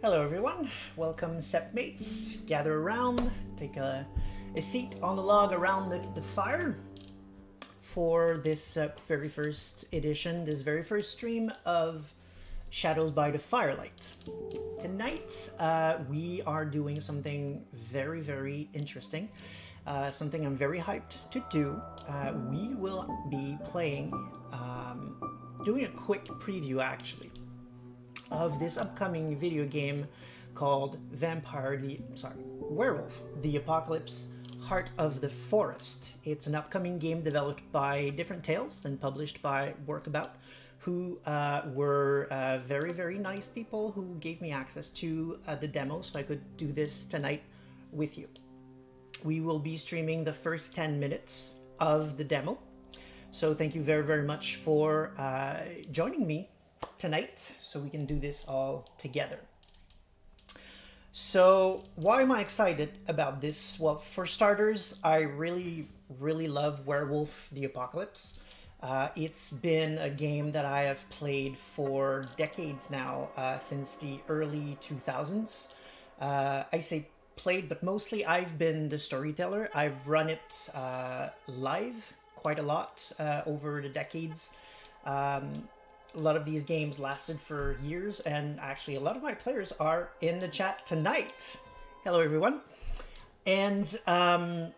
Hello everyone, welcome Sepmates. Gather around, take a seat on the log around the fire for this very first edition, this very first stream of Shadows by the Firelight. Tonight we are doing something very interesting, something I'm very hyped to do. We will be playing, doing a quick preview actually, of this upcoming video game called Werewolf, the Apocalypse, Heart of the Forest. It's an upcoming game developed by Different Tales and published by Workabout, who were very nice people who gave me access to the demo so I could do this tonight with you. We will be streaming the first 10 minutes of the demo, so thank you very much for joining me tonight so we can do this all together. So why am I excited about this? Well, for starters, I really love Werewolf the Apocalypse. It's been a game that I have played for decades now, since the early 2000s. I say played, but mostly I've been the storyteller. I've run it live quite a lot over the decades. A lot of these games lasted for years, and actually a lot of my players are in the chat tonight. Hello everyone. And so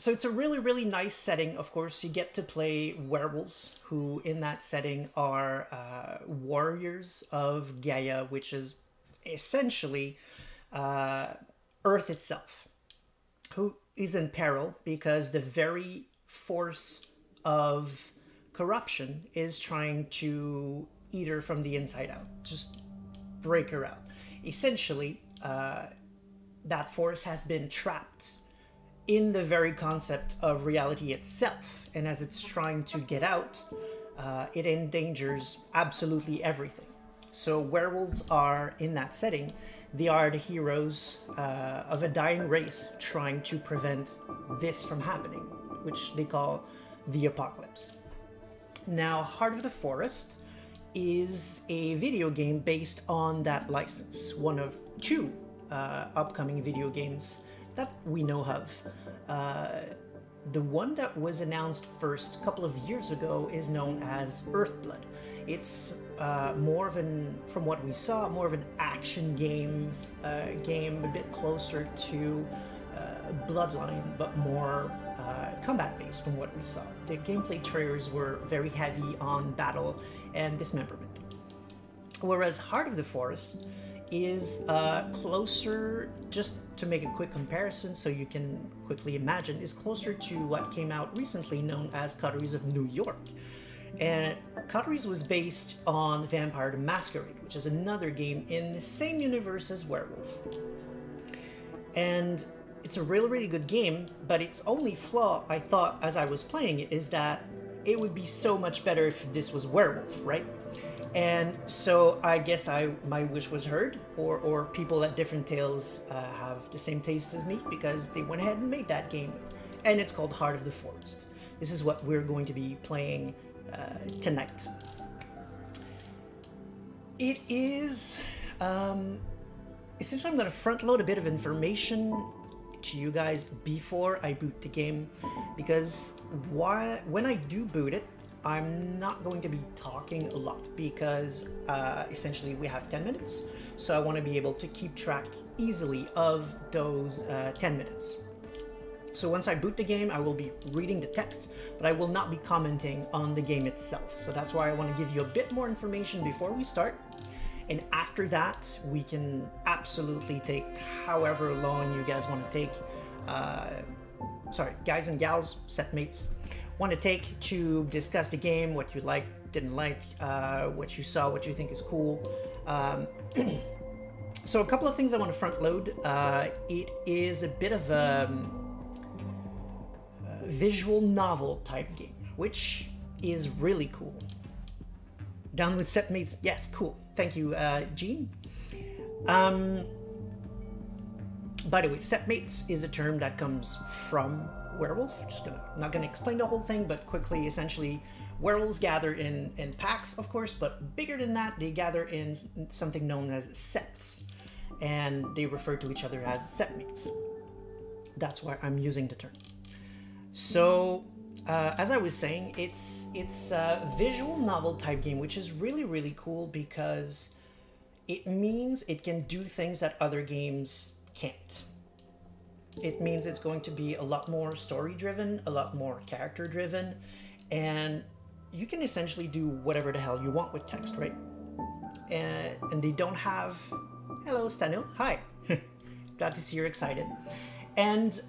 it's a really nice setting. Of course, you get to play werewolves, who in that setting are warriors of Gaia, which is essentially Earth itself, who is in peril because the very force of corruption is trying to eat her from the inside out, just break her out. Essentially, that force has been trapped in the very concept of reality itself, and as it's trying to get out, it endangers absolutely everything. So werewolves are, in that setting, they are the heroes of a dying race trying to prevent this from happening, which they call the apocalypse. Now, Heart of the Forest is a video game based on that license, one of two upcoming video games that we know of. The one that was announced first a couple of years ago is known as Earthblood. It's more of an, from what we saw, more of an action game, a bit closer to Bloodline, but more combat-based from what we saw. The gameplay trailers were very heavy on battle and dismemberment. Whereas Heart of the Forest is closer, just to make a quick comparison so you can quickly imagine, is closer to what came out recently known as Coteries of New York. And Coteries was based on Vampire the Masquerade, which is another game in the same universe as Werewolf. And it's a really good game, but its only flaw, I thought, as I was playing it, is that it would be so much better if this was Werewolf, right? And so I guess my wish was heard, or people at Different Tales have the same taste as me, because they went ahead and made that game, and it's called Heart of the Forest. This is what we're going to be playing tonight. It is, essentially I'm going to front load a bit of information to you guys before I boot the game, because when I do boot it, I'm not going to be talking a lot, because essentially we have 10 minutes, so I want to be able to keep track easily of those 10 minutes. So once I boot the game, I will be reading the text, but I will not be commenting on the game itself. So that's why I want to give you a bit more information before we start. And after that, we can absolutely take however long you guys want to take, sorry, guys and gals, setmates, want to take to discuss the game, what you like, didn't like, what you saw, what you think is cool. So a couple of things I want to front load. It is a bit of a visual novel type game, which is really cool. Down with setmates, yes, cool. Thank you, Gene. By the way, setmates is a term that comes from Werewolf. I'm not gonna explain the whole thing, but quickly, essentially, Werewolves gather in packs, of course, but bigger than that, they gather in something known as septs, and they refer to each other as septmates. That's why I'm using the term. So, as I was saying, it's a visual novel type game, which is really, really cool because it means it can do things that other games can't. It means it's going to be a lot more story-driven, a lot more character-driven, and you can essentially do whatever the hell you want with text, right? And they don't have... Hello, Stanil. Hi. Glad to see you're excited. And,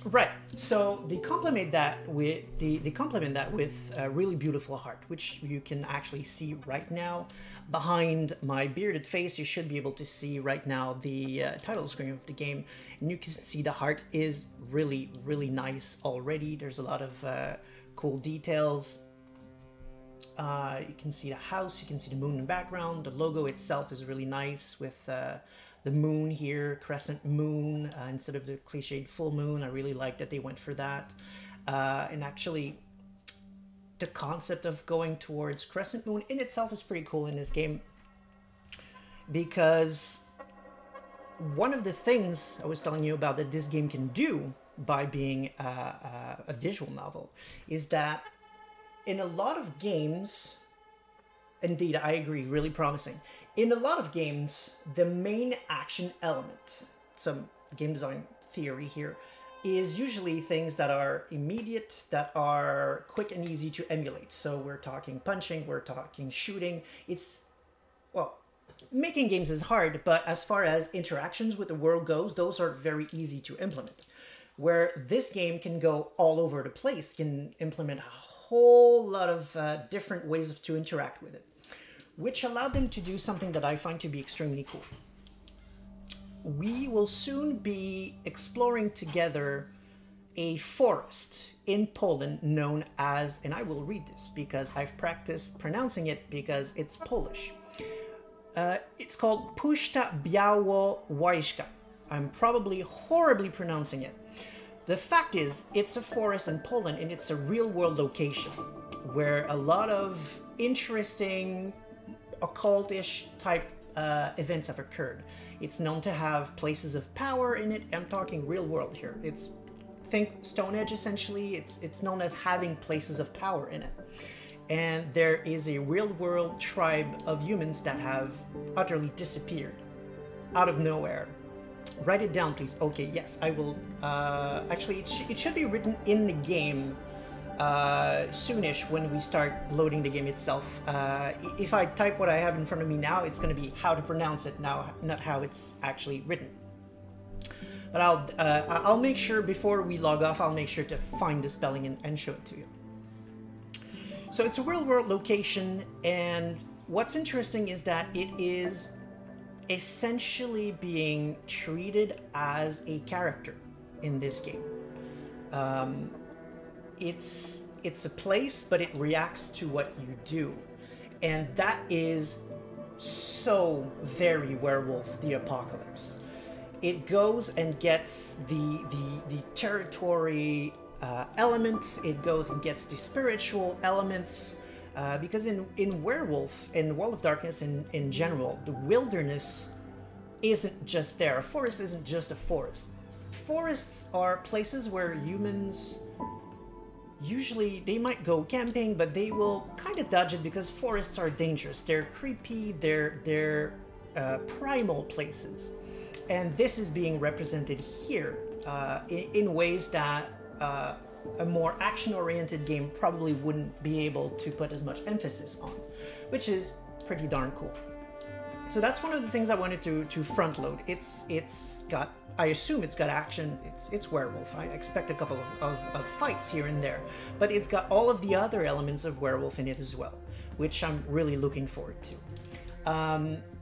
right, so they complement that with a really beautiful art, which you can actually see right now. Behind my bearded face, you should be able to see right now the title screen of the game, and you can see the art is really, really nice already. There's a lot of cool details. You can see the house, you can see the moon in the background. The logo itself is really nice with the moon here, crescent moon, instead of the cliched full moon. I really like that they went for that. And actually, the concept of going towards crescent moon in itself is pretty cool in this game, because one of the things I was telling you about that this game can do by being a visual novel is that in a lot of games, indeed, I agree, really promising. In a lot of games, the main action element, some game design theory here, is usually things that are immediate, that are quick and easy to emulate. So we're talking punching, we're talking shooting. It's, well, making games is hard, but as far as interactions with the world goes, those are very easy to implement. Where this game can go all over the place, can implement a whole lot of different ways to interact with it, which allowed them to do something that I find to be extremely cool. We will soon be exploring together a forest in Poland known as, and I will read this because I've practiced pronouncing it because it's Polish. It's called Puszta Białowieża. I'm probably horribly pronouncing it. The fact is, it's a forest in Poland, and it's a real-world location where a lot of interesting occultish type events have occurred. It's known to have places of power in it. I'm talking real world here. Think Stone Age essentially. It's known as having places of power in it. And there is a real world tribe of humans that have utterly disappeared out of nowhere. Write it down, please. Okay, yes, I will. Actually, it should be written in the game soonish when we start loading the game itself. If I type what I have in front of me now, it's going to be how to pronounce it now, not how it's actually written. But I'll make sure before we log off, I'll make sure to find the spelling and show it to you. So it's a real-world location, and what's interesting is that it is essentially being treated as a character in this game. It's a place, but it reacts to what you do. And that is so very Werewolf the Apocalypse. It goes and gets the territory elements, it goes and gets the spiritual elements, because in Werewolf, in World of Darkness in general, the wilderness isn't just there. A forest isn't just a forest. Forests are places where humans... Usually, they might go camping, but they will kind of dodge it because forests are dangerous. They're creepy, they're primal places. And this is being represented here in ways that a more action-oriented game probably wouldn't be able to put as much emphasis on, which is pretty darn cool. So that's one of the things I wanted to front load. It's got, I assume it's got action. It's Werewolf. I expect a couple of fights here and there, but it's got all of the other elements of Werewolf in it as well, which I'm really looking forward to.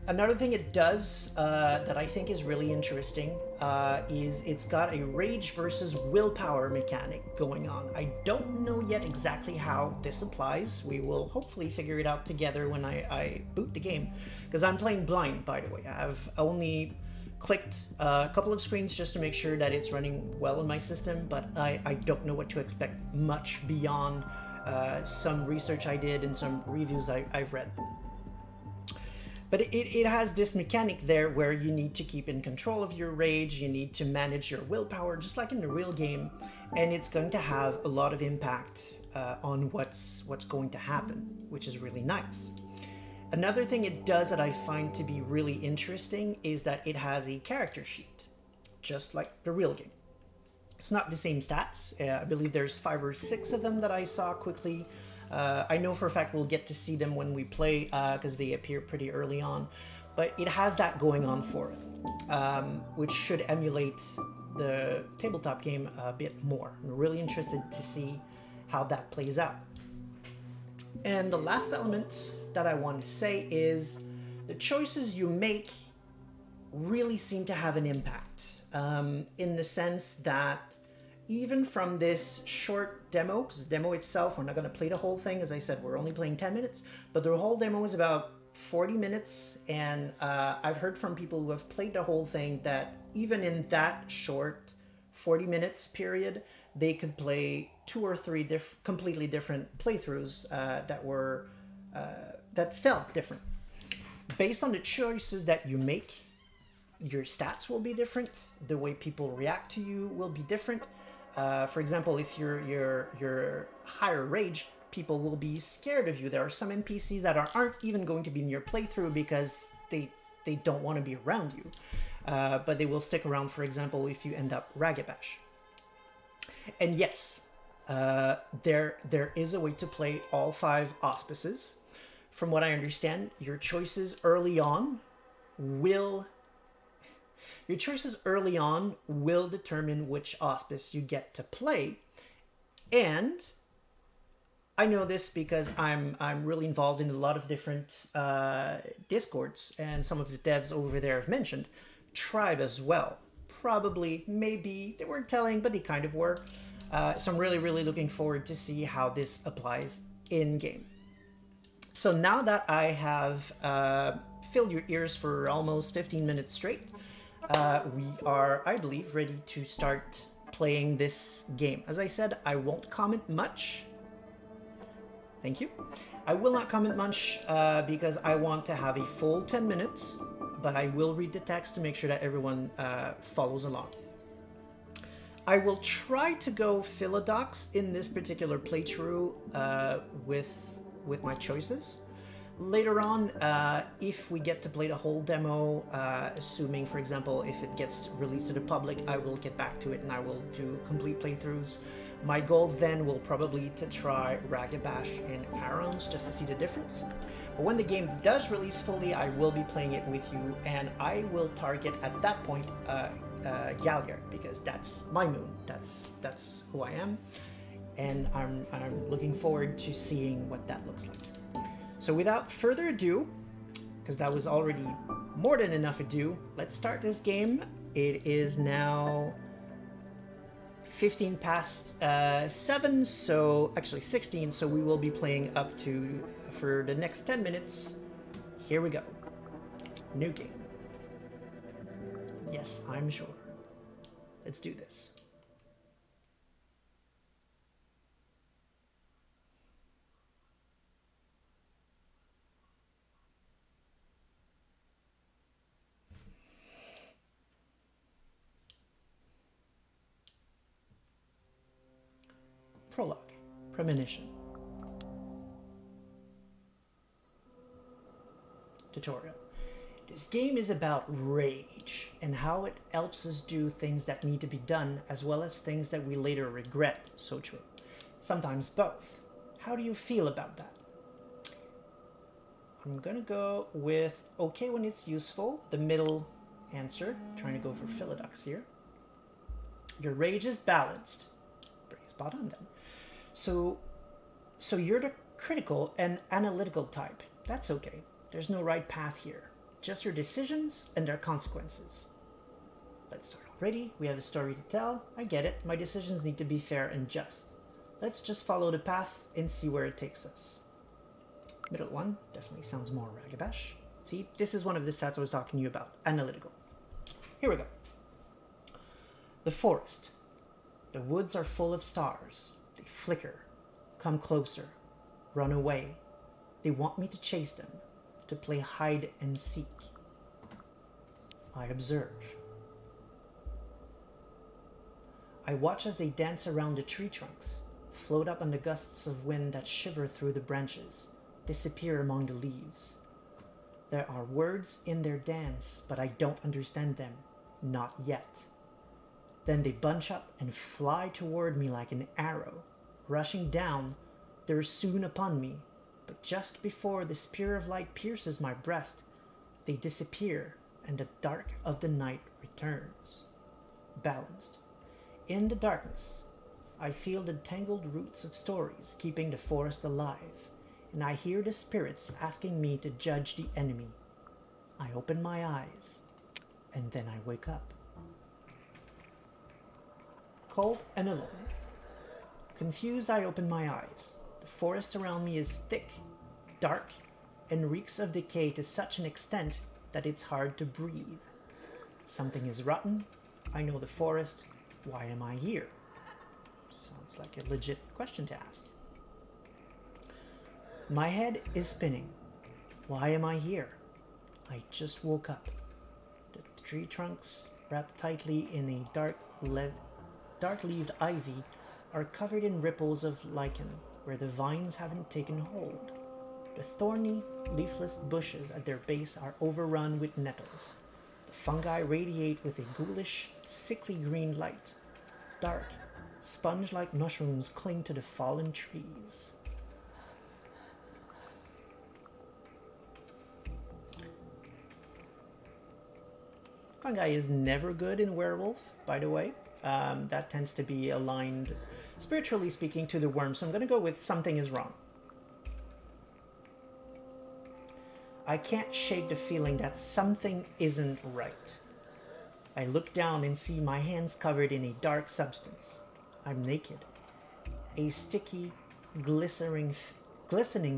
Another thing it does that I think is really interesting is it's got a rage versus willpower mechanic going on. I don't know yet exactly how this applies. We will hopefully figure it out together when I boot the game, because I'm playing blind, by the way. I've only clicked a couple of screens just to make sure that it's running well in my system, but I don't know what to expect much beyond some research I did and some reviews I've read. But it has this mechanic there where you need to keep in control of your rage, you need to manage your willpower, just like in the real game, and it's going to have a lot of impact on what's going to happen, which is really nice. Another thing it does that I find to be really interesting is that it has a character sheet, just like the real game. It's not the same stats. I believe there's 5 or 6 of them that I saw quickly. I know for a fact we'll get to see them when we play because they appear pretty early on, but it has that going on for it, which should emulate the tabletop game a bit more. I'm really interested to see how that plays out. And the last element that I want to say is the choices you make really seem to have an impact, in the sense that even from this short demo, because the demo itself, we're not going to play the whole thing. As I said, we're only playing 10 minutes, but the whole demo is about 40 minutes. And I've heard from people who have played the whole thing that even in that short 40 minutes period, they could play 2 or 3 completely different playthroughs that felt different. Based on the choices that you make, your stats will be different. The way people react to you will be different. For example, if you're higher rage, people will be scared of you. There are some NPCs that aren't even going to be in your playthrough because they don't want to be around you. But they will stick around, for example, if you end up Ragabash. And yes, there is a way to play all 5 auspices. From what I understand, your choices early on will determine which auspice you get to play. And I know this because I'm really involved in a lot of different discords, and some of the devs over there have mentioned tribe as well. Probably, maybe, they weren't telling, but they kind of were. So I'm really, really looking forward to see how this applies in-game. So now that I have filled your ears for almost 15 minutes straight, we are, I believe, ready to start playing this game. As I said, I won't comment much. Thank you. I will not comment much because I want to have a full 10 minutes, but I will read the text to make sure that everyone follows along. I will try to go Philodox in this particular playthrough with my choices. Later on, if we get to play the whole demo, assuming, for example, if it gets released to the public, I will get back to it and I will do complete playthroughs. My goal then will probably to try Ragabash and Arons just to see the difference. But when the game does release fully, I will be playing it with you, and I will target at that point Galliard, because that's my moon. That's who I am, and I'm looking forward to seeing what that looks like. So without further ado, because that was already more than enough ado, let's start this game. It is now 15 past 7, so actually 16, so we will be playing up to, for the next 10 minutes. Here we go. New game. Yes, I'm sure. Let's do this. Prologue. Premonition. Tutorial. This game is about rage and how it helps us do things that need to be done, as well as things that we later regret. So true. Sometimes both. How do you feel about that? I'm gonna go with okay when it's useful, the middle answer. Trying to go for Philodox here. Your rage is balanced. Pretty spot on then. So you're the critical and analytical type. That's okay. There's no right path here. Just your decisions and their consequences. Let's start already. We have a story to tell. I get it. My decisions need to be fair and just. Let's just follow the path and see where it takes us. Middle one definitely sounds more Ragabash. See, this is one of the stats I was talking to you about. Analytical. Here we go. The forest. The woods are full of stars. They flicker, come closer, run away. They want me to chase them, to play hide and seek. I observe. I watch as they dance around the tree trunks, float up on the gusts of wind that shiver through the branches, disappear among the leaves. There are words in their dance, but I don't understand them. Not yet. Then they bunch up and fly toward me like an arrow. Rushing down, they're soon upon me, but just before the spear of light pierces my breast, they disappear and the dark of the night returns. Balanced. In the darkness, I feel the tangled roots of stories keeping the forest alive, and I hear the spirits asking me to judge the enemy. I open my eyes, and then I wake up. Cold and alone. Confused, I open my eyes. The forest around me is thick, dark, and reeks of decay to such an extent that it's hard to breathe. Something is rotten. I know the forest. Why am I here? Sounds like a legit question to ask. My head is spinning. Why am I here? I just woke up. The tree trunks, wrapped tightly in a dark-leaved ivy, are covered in ripples of lichen where the vines haven't taken hold. The thorny, leafless bushes at their base are overrun with nettles. The fungi radiate with a ghoulish, sickly green light. Dark, sponge-like mushrooms cling to the fallen trees. Fungi is never good in Werewolf, by the way. That tends to be aligned, spiritually speaking, to the worm, so I'm going to go with something is wrong. I can't shake the feeling that something isn't right. I look down and see my hands covered in a dark substance. I'm naked. A sticky, glistening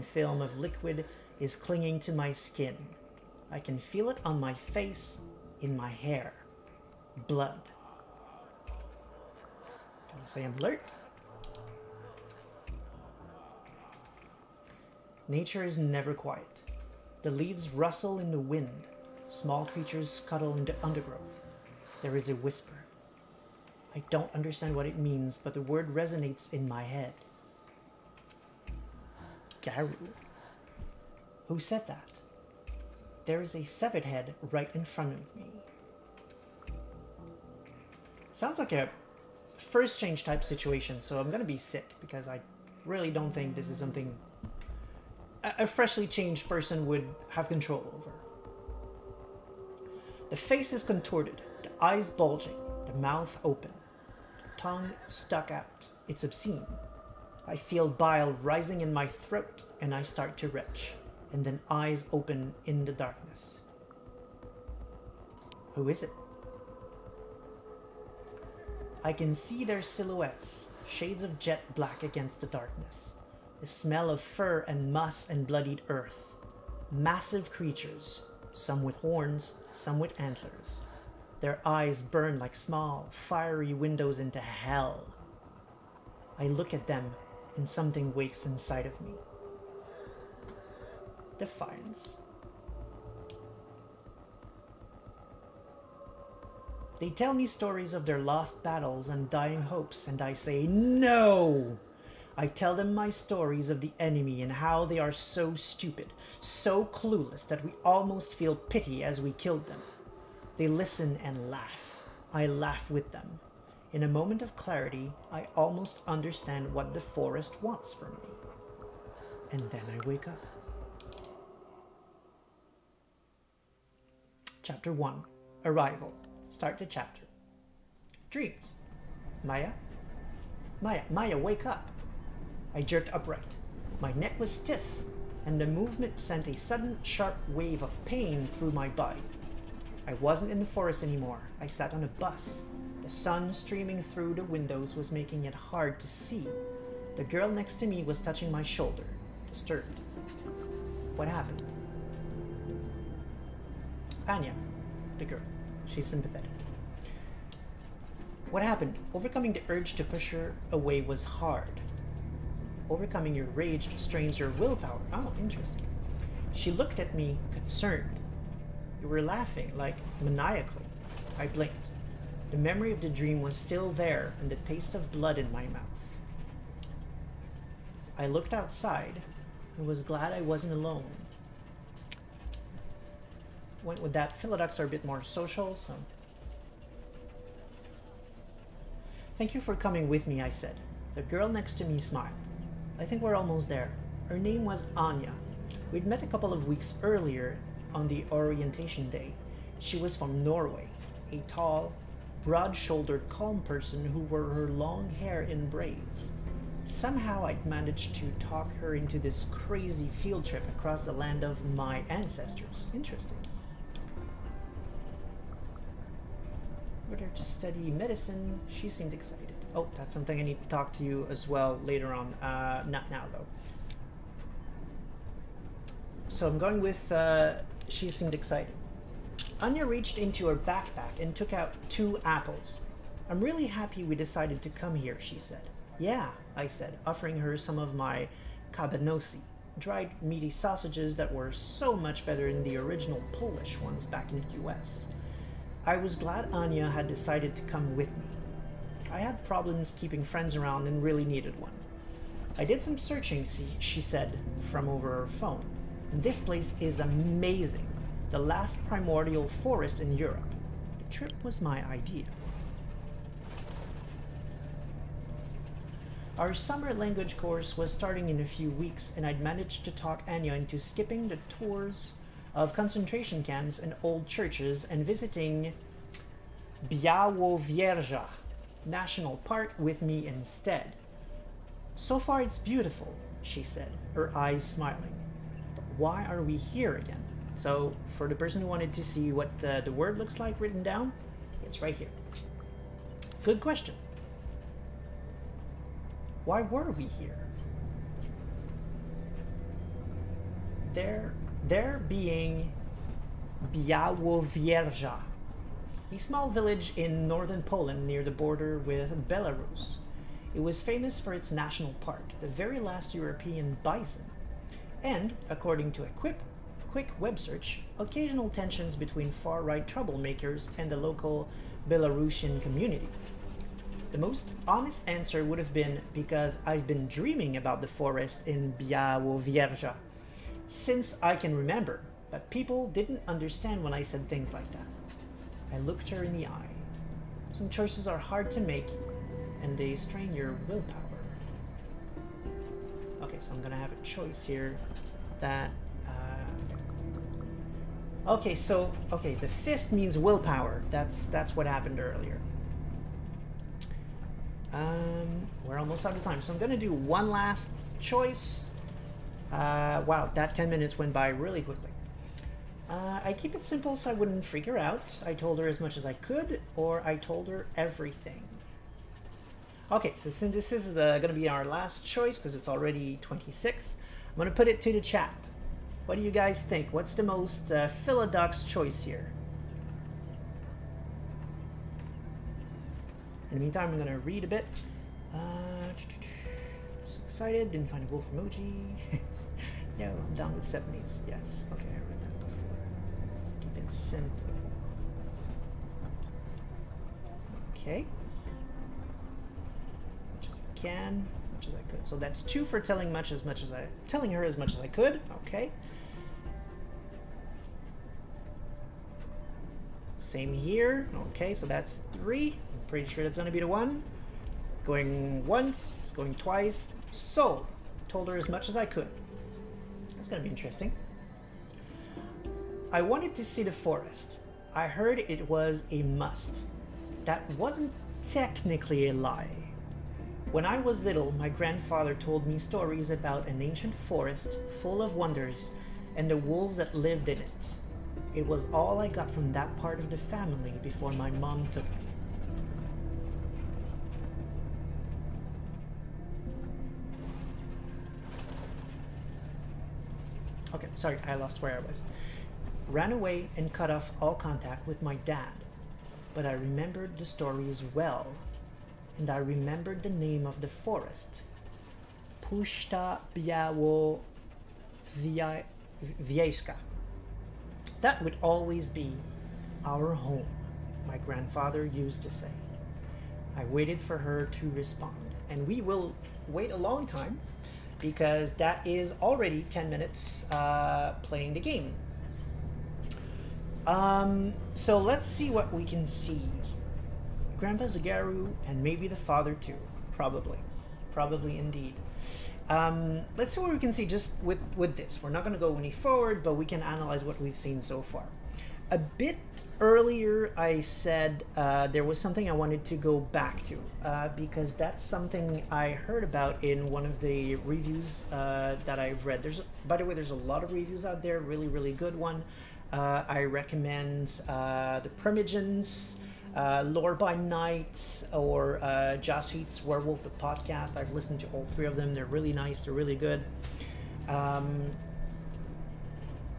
film of liquid is clinging to my skin. I can feel it on my face, in my hair. Blood. Can I say I'm alert? Nature is never quiet. The leaves rustle in the wind. Small creatures scuttle in the undergrowth. There is a whisper. I don't understand what it means, but the word resonates in my head. Garu. Who said that? There is a severed head right in front of me. Sounds like a first change type situation, so I'm gonna be sick because I really don't think this is something a freshly changed person would have control over. The face is contorted, the eyes bulging, the mouth open, the tongue stuck out. It's obscene. I feel bile rising in my throat and I start to retch, and then eyes open in the darkness. Who is it? I can see their silhouettes, shades of jet black against the darkness. The smell of fur and moss and bloodied earth. Massive creatures, some with horns, some with antlers. Their eyes burn like small, fiery windows into hell. I look at them and something wakes inside of me. Defiance. They tell me stories of their lost battles and dying hopes, and I say, no! I tell them my stories of the enemy and how they are so stupid, so clueless that we almost feel pity as we killed them. They listen and laugh. I laugh with them. In a moment of clarity, I almost understand what the forest wants from me. And then I wake up. Chapter 1. Arrival. Start the chapter. Dreams. Maya? Maya, wake up. I jerked upright. My neck was stiff, and the movement sent a sudden, sharp wave of pain through my body. I wasn't in the forest anymore. I sat on a bus. The sun streaming through the windows was making it hard to see. The girl next to me was touching my shoulder, disturbed. What happened? Anya, the girl. She's sympathetic. What happened? Overcoming the urge to push her away was hard. Overcoming your rage strains your willpower. Oh, interesting. She looked at me, concerned. You were laughing, like maniacally. I blinked. The memory of the dream was still there, and the taste of blood in my mouth. I looked outside, and was glad I wasn't alone. Went with that. Philoducks are a bit more social, so... Thank you for coming with me, I said. The girl next to me smiled. I think we're almost there. Her name was Anya. We'd met a couple of weeks earlier on the orientation day. She was from Norway, a tall, broad-shouldered, calm person who wore her long hair in braids. Somehow I'd managed to talk her into this crazy field trip across the land of my ancestors. Interesting. With her to study medicine, she seemed excited. Oh, that's something I need to talk to you as well later on. Not now, though. So I'm going with, she seemed excited. Anya reached into her backpack and took out 2 apples. I'm really happy we decided to come here, she said. Yeah, I said, offering her some of my kabanosi, dried meaty sausages that were so much better than the original Polish ones back in the US. I was glad Anya had decided to come with me. I had problems keeping friends around and really needed one. I did some searching, she said, from over her phone. This place is amazing. The last primordial forest in Europe. The trip was my idea. Our summer language course was starting in a few weeks, and I'd managed to talk Anya into skipping the tours of concentration camps and old churches and visiting Białowieża National Park with me instead. So far it's beautiful, she said, her eyes smiling. But why are we here again? So, for the person who wanted to see what the word looks like written down, it's right here. Good question. Why were we here? There being Białowieża, a small village in northern Poland near the border with Belarus. It was famous for its national park, the very last European bison, and, according to a quick web search, occasional tensions between far-right troublemakers and the local Belarusian community. The most honest answer would have been because I've been dreaming about the forest in Białowieża since I can remember, but people didn't understand when I said things like that. I looked her in the eye. Some choices are hard to make, and they strain your willpower. Okay, so I'm gonna have a choice here that... Okay, the fist means willpower. That's what happened earlier. We're almost out of time, so I'm gonna do one last choice. Wow, that 10 minutes went by really quickly. I keep it simple so I wouldn't freak her out. I told her as much as I could, or I told her everything. Okay, so since this is gonna be our last choice, because it's already 26, I'm gonna put it to the chat. What do you guys think? What's the most Philodox choice here? In the meantime, I'm gonna read a bit. So excited, didn't find a wolf emoji. Yeah, I'm down with 70s. Yes, okay, I read that before. Keep it simple. Okay. Much as I can, much as I could. So that's 2 for telling her as much as I could. Okay. Same here. Okay, so that's 3. I'm pretty sure that's gonna be the 1. Going once, going twice. Sold. Told her as much as I could. That's gonna be interesting. I wanted to see the forest. I heard it was a must. That wasn't technically a lie. When I was little, my grandfather told me stories about an ancient forest full of wonders and the wolves that lived in it. It was all I got from that part of the family before my mom took me. Okay, sorry, I lost where I was. Ran away and cut off all contact with my dad. But I remembered the stories well. And I remembered the name of the forest. Puszta Białowieża. That would always be our home, my grandfather used to say. I waited for her to respond, and we will wait a long time because that is already 10 minutes playing the game. So let's see what we can see. Grandpa Zagaru and maybe the father too, probably indeed. Let's see what we can see just with this. We're not going to go any forward, but we can analyze what we've seen so far. A bit earlier I said there was something I wanted to go back to because that's something I heard about in one of the reviews that I've read. By the way, there's a lot of reviews out there, really good one. I recommend the Primogens, Lore by Night, or Joss Heat's Werewolf the podcast. I've listened to all three of them. They're really nice. They're really good.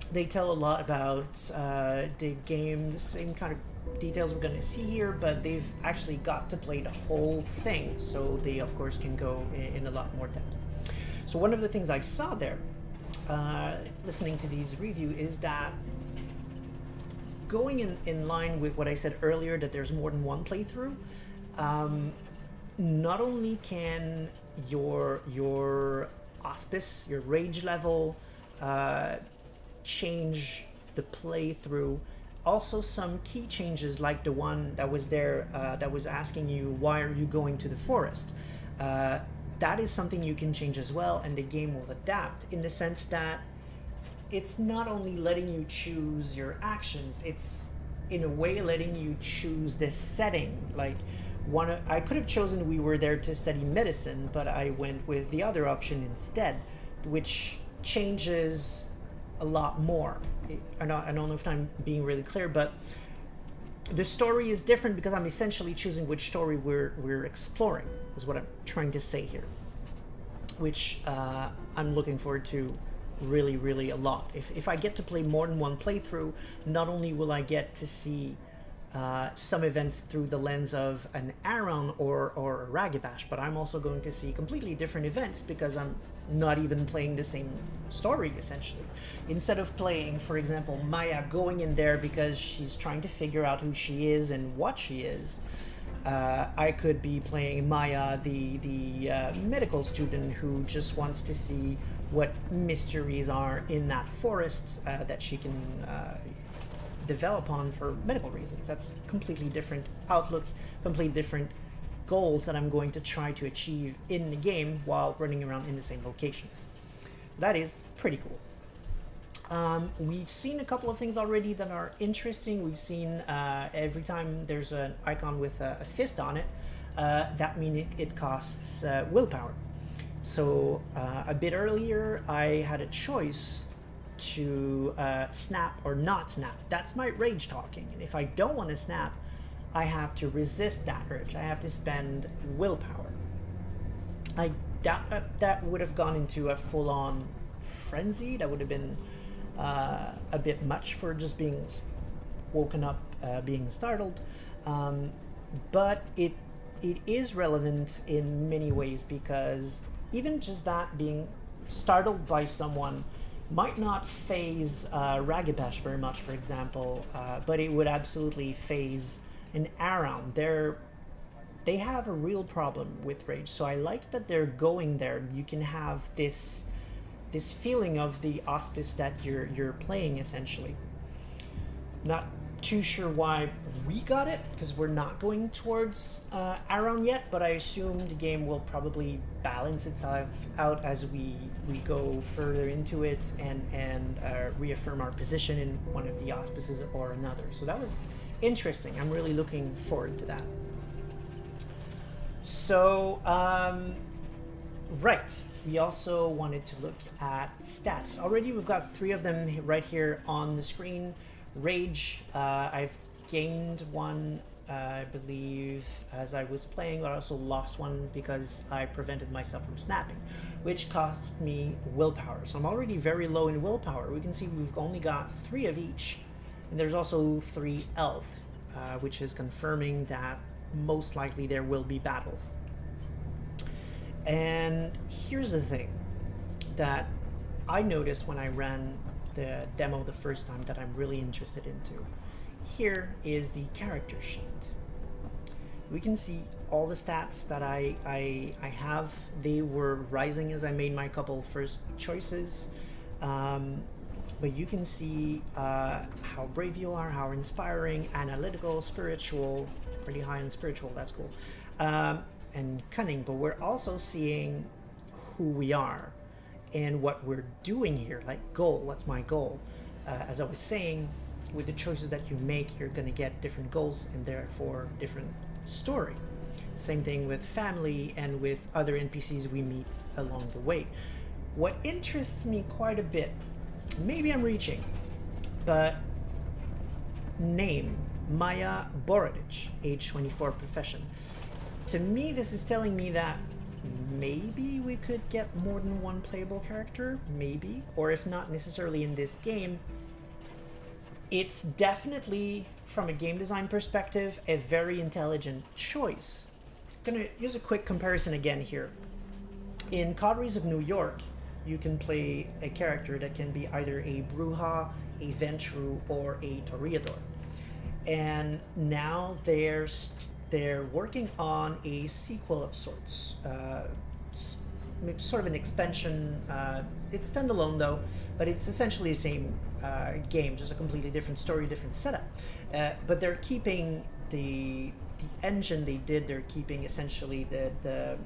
They tell a lot about the game, the same kind of details we're going to see here, but they've actually got to play the whole thing, so they of course can go in a lot more depth. So one of the things I saw there, listening to these reviews, is that going in line with what I said earlier, that there's more than one playthrough, not only can your auspice, your rage level, change the playthrough, also some key changes like the one that was there that was asking you, why are you going to the forest? That is something you can change as well, and the game will adapt in the sense that it's not only letting you choose your actions, it's in a way letting you choose this setting. Like I could have chosen we were there to study medicine, but I went with the other option instead, which changes a lot more. I don't know if I'm being really clear, but the story is different because I'm essentially choosing which story we're exploring, is what I'm trying to say here, which I'm looking forward to really a lot. If I get to play more than one playthrough, not only will I get to see some events through the lens of an Aaron or a Ragabash, but I'm also going to see completely different events because I'm not even playing the same story, essentially. Instead of playing, for example, Maya going in there because she's trying to figure out who she is and what she is, I could be playing Maya, the medical student who just wants to see what mysteries are in that forest that she can develop on for medical reasons. That's completely different outlook, completely different goals that I'm going to try to achieve in the game while running around in the same locations. That is pretty cool. We've seen a couple of things already that are interesting. We've seen every time there's an icon with a fist on it, that means it costs willpower. So a bit earlier I had a choice to snap or not snap. That's my rage talking, and if I don't want to snap, I have to resist that urge. I have to spend willpower. I doubt that would have gone into a full-on frenzy. That would have been a bit much for just being woken up, being startled, but it is relevant in many ways, because even just that, being startled by someone, might not phase Ragabash very much, for example, but it would absolutely phase an Aram. They have a real problem with rage, so I like that they're going there. You can have this feeling of the auspice that you're playing, essentially. Not too sure why we got it, because we're not going towards Aram yet, but I assume the game will probably balance itself out as we go further into it and reaffirm our position in one of the auspices or another. So that was interesting. I'm really looking forward to that. So, right. We also wanted to look at stats. Already we've got 3 of them right here on the screen. Rage, I've gained one, I believe, as I was playing, but I also lost one because I prevented myself from snapping, which cost me willpower. So I'm already very low in willpower. We can see we've only got 3 of each, and there's also 3 health, which is confirming that most likely there will be battle. And here's the thing that I noticed when I ran the demo the first time that I'm really interested into. Here is the character sheet. We can see all the stats that I have. They were rising as I made my couple first choices. But you can see how brave you are, how inspiring, analytical, spiritual, pretty high in spiritual, that's cool, and cunning. But we're also seeing who we are and what we're doing here, like goal, what's my goal? As I was saying, with the choices that you make, you're gonna get different goals and therefore different story. Same thing with family and with other NPCs we meet along the way. What interests me quite a bit, maybe I'm reaching, but name, Maya Borodic, age 24, profession. To me, this is telling me that maybe we could get more than one playable character, maybe, or if not necessarily in this game, it's definitely, from a game design perspective, a very intelligent choice. I'm gonna use a quick comparison again here. In Coteries of New York, you can play a character that can be either a Bruja, a Ventru, or a Toreador. And now they're working on a sequel of sorts, sort of an expansion. It's standalone though, but it's essentially the same game, just a completely different story, different setup. But they're keeping the engine they did. They're keeping essentially the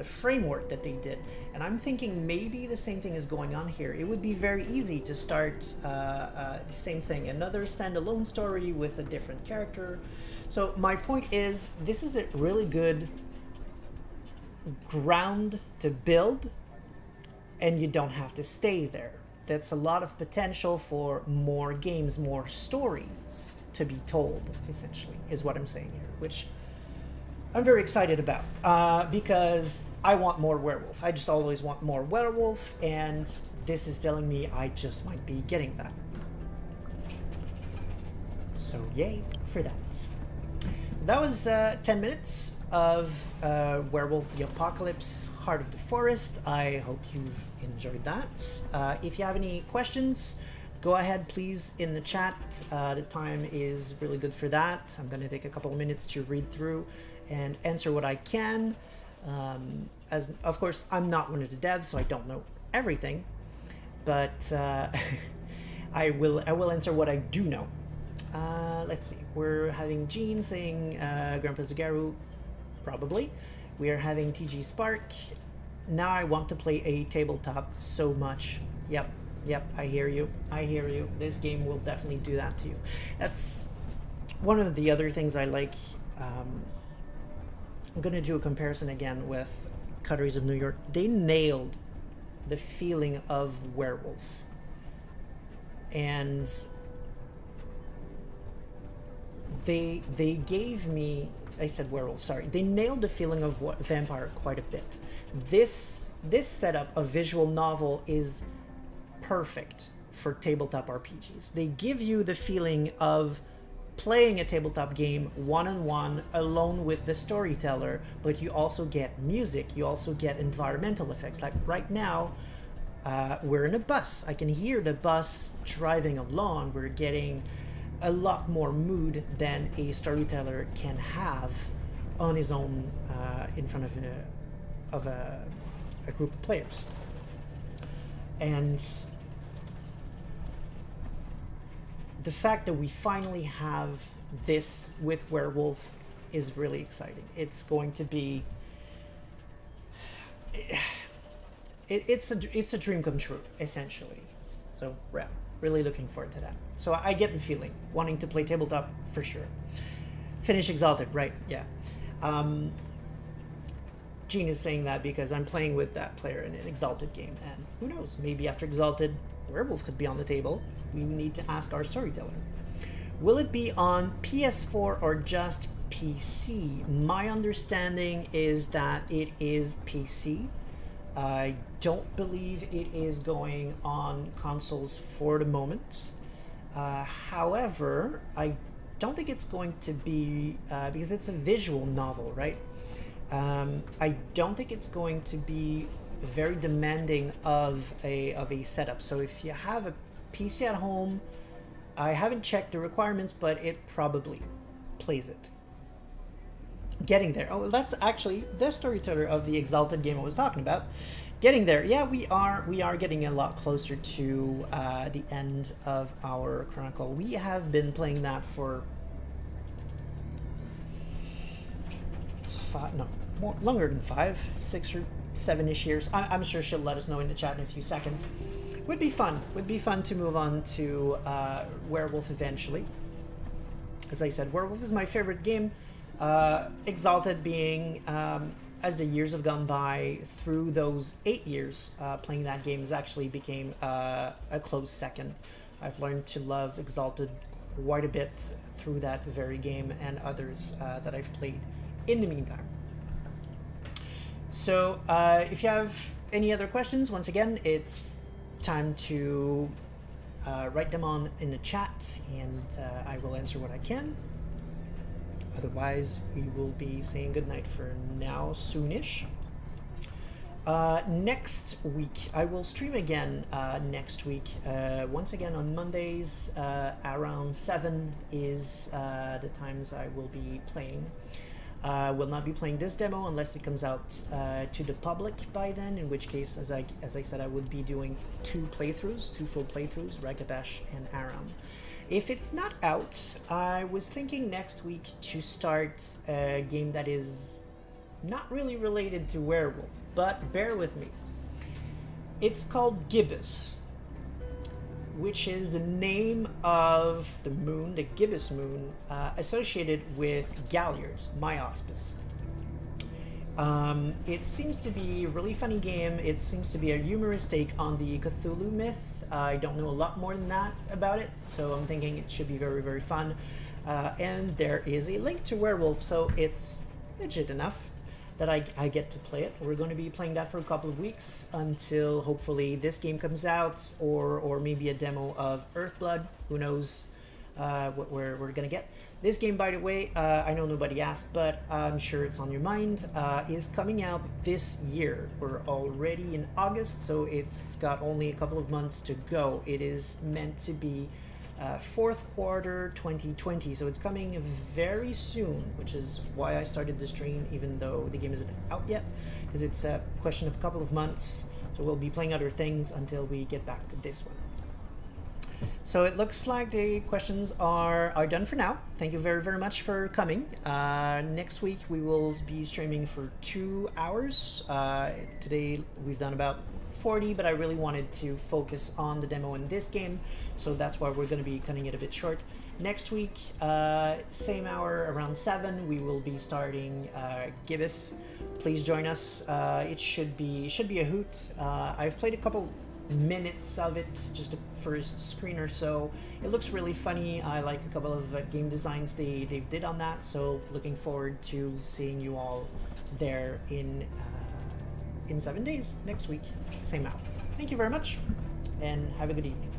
framework that they did, and I'm thinking maybe the same thing is going on here. It would be very easy to start the same thing, another standalone story with a different character. So my point is, this is a really good ground to build, and you don't have to stay there. That's a lot of potential for more games, more stories to be told, essentially, is what I'm saying here, which I'm very excited about, because I want more Werewolf. I just always want more Werewolf, and this is telling me I just might be getting that. So yay for that. That was 10 minutes of Werewolf the Apocalypse, Heart of the Forest. I hope you've enjoyed that. If you have any questions, go ahead please in the chat. The time is really good for that. I'm going to take a couple of minutes to read through and answer what I can. As of course, I'm not one of the devs, so I don't know everything, but I will answer what I do know. Let's see. We're having Gene saying Grandpa's the Garu, probably. We are having TG Spark. Now I want to play a tabletop so much. Yep, I hear you. I hear you. This game will definitely do that to you. That's one of the other things I like. I'm going to do a comparison again with Coteries of New York. They nailed the feeling of Werewolf. And they gave me, I said Werewolf, sorry. They nailed the feeling of Vampire quite a bit. This setup of visual novel is perfect for tabletop RPGs. They give you the feeling of playing a tabletop game one-on-one alone with the storyteller, but you also get music, you also get environmental effects. Like right now, we're in a bus. I can hear the bus driving along. We're getting a lot more mood than a storyteller can have on his own in front of a group of players. And the fact that we finally have this with Werewolf is really exciting. It's going to be... It's a dream come true, essentially. So, yeah, really looking forward to that. So I get the feeling, wanting to play tabletop for sure. Finish Exalted, right, yeah. Gene is saying that because I'm playing with that player in an Exalted game, and who knows, maybe after Exalted, Werewolf could be on the table. We need to ask our storyteller. Will it be on PS4 or just PC? My understanding is that it is PC. I don't believe it is going on consoles for the moment. However, I don't think it's going to be, because it's a visual novel, right? I don't think it's going to be very demanding of a setup. So if you have a PC at home, I haven't checked the requirements, but it probably plays it. Getting there. Oh, that's actually the storyteller of the Exalted game I was talking about. Getting there. Yeah, we are getting a lot closer to the end of our chronicle. We have been playing that for longer than 5, 6 or 7-ish years. I'm sure she'll let us know in the chat in a few seconds. Would be fun. Would be fun to move on to Werewolf eventually. As I said, Werewolf is my favorite game. Exalted being, as the years have gone by, through those 8 years playing that game, has actually became a close second. I've learned to love Exalted quite a bit through that very game and others that I've played in the meantime. So if you have any other questions, once again, it's time to write them on in the chat, and I will answer what I can. Otherwise, we will be saying goodnight for now, soonish. Next week, I will stream again next week. Once again on Mondays, around 7 is the times I will be playing. Will not be playing this demo unless it comes out to the public by then, in which case, as I said, I would be doing 2 full playthroughs, Ragabash and Aram. If it's not out, I was thinking next week to start a game that is not really related to Werewolf, but bear with me. It's called Gibbous, which is the name of the moon, the Gibbous moon, associated with Galliards, my auspice. It seems to be a really funny game. It seems to be a humorous take on the Cthulhu myth. I don't know a lot more than that about it, so I'm thinking it should be very, very fun. And there is a link to Werewolf, so it's legit enough that I get to play it. We're going to be playing that for a couple of weeks until hopefully this game comes out, or maybe a demo of Earthblood. Who knows what we're going to get. This game, by the way, I know nobody asked, but I'm sure it's on your mind, is coming out this year. We're already in August, so it's got only a couple of months to go. It is meant to be 4th quarter 2020, so it's coming very soon, which is why I started the stream, even though the game isn't out yet, because it's a question of a couple of months. So we'll be playing other things until we get back to this one. So it looks like the questions are done for now. Thank you very, very much for coming. Next week we will be streaming for 2 hours. Today we've done about 40, but I really wanted to focus on the demo in this game, so that's why we're going to be cutting it a bit short. Next week, same hour, around 7, we will be starting Gibbous. Please join us. It should be a hoot. I've played a couple minutes of it, just a first screen or so. It looks really funny. I like a couple of game designs they did on that, so looking forward to seeing you all there in 7 days next week, same hour. Thank you very much, and have a good evening.